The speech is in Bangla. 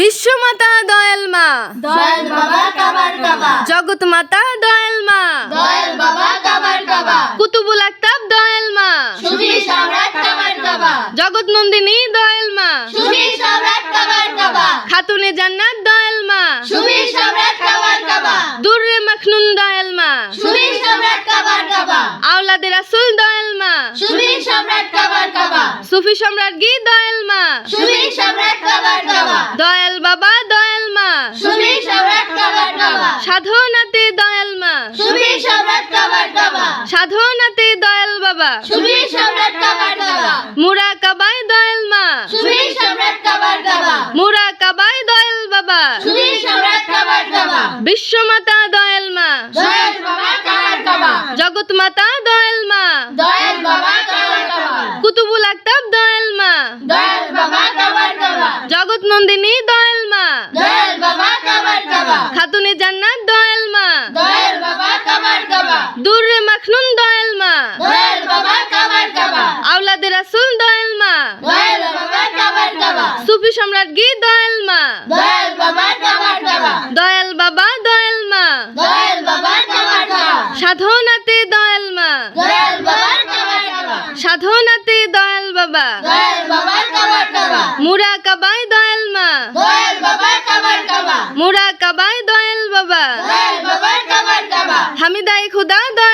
বিশ্বমাতা দয়াল মা, দয়াল বাবা কাবার কাবা, জগৎ মাতা দয়াল মা, দয়াল বাবা কাবার কাবা, কুতুবুল আকতাব দয়াল মা, সুফি সম্রাট কাবার কাবা, জগৎ নন্দিনী দয়াল মা, সুফি সম্রাট কাবার কাবা, খাতুনে জান্নাত দয়াল মা, সুফি সম্রাট কাবার কাবা, দুর্রে মখনুন দয়াল মা, সুফি সম্রাট কাবার কাবা, আওলাদে রাসূল দয়াল মা, সুফি সম্রাট কাবার কাবা, সুফি সম্রাট গি দয়াল মা, সুফি সম্রাট কাবার কাবা, দয়াল বাবা দয়াল মা, সুফি সম্রাট কাবার কাবা, সাধনাতে দয়াল মা, সুফি সম্রাট কাবার কাবা, সাধনাতে দয়াল বাবা, সুফি সম্রাট কাবার কাবা, মুরাকাবায় দয়াল মা, সুফি সম্রাট কাবার কাবা, মুরাকাবায় দয়াল বাবা, সুফি সম্রাট কাবার কাবা, বিশ্বমাতা দয়াল মা, দয়াল বাবা কাবার কাবা, জগৎ মাতা দয়াল মা, দয়াল বাবা কাবার কাবা, কুতুবুল আকতাব দয়াল মা, দয়াল বাবা কাবার কাবা, জগৎ নন্দিনী দয়াল মা, দয়াল বাবা কাবার কাবা, খাতুনে জান্নাত দয়াল মা, দয়াল বাবা কাবার কাবা, দুর্রে মখনুন দয়াল মা, দয়াল বাবা কাবার কাবা, আওলাদে রাসূল দয়াল মা, দয়াল বাবা কাবার কাবা, সুফি সম্রাট গি দয়াল মা, দয়াল বাবা কাবার কাবা, দয়াল বাবা দয়াল মা, দয়াল বাবা কাবার কাবা, সাধনাতে দয়াল মা, দয়াল বাবা কাবার কাবা, সাধনাতে দয়াল বাবা, দয়াল বাবা কাবার কাবা, মুরাকাবায় দয়াল মা, দয়াল বাবা কাবার কাবা, মুরাকাবায় দয়াল বাবা, দয়াল বাবা কাবার কাবা, হামিদায়ে খুদা দয়াল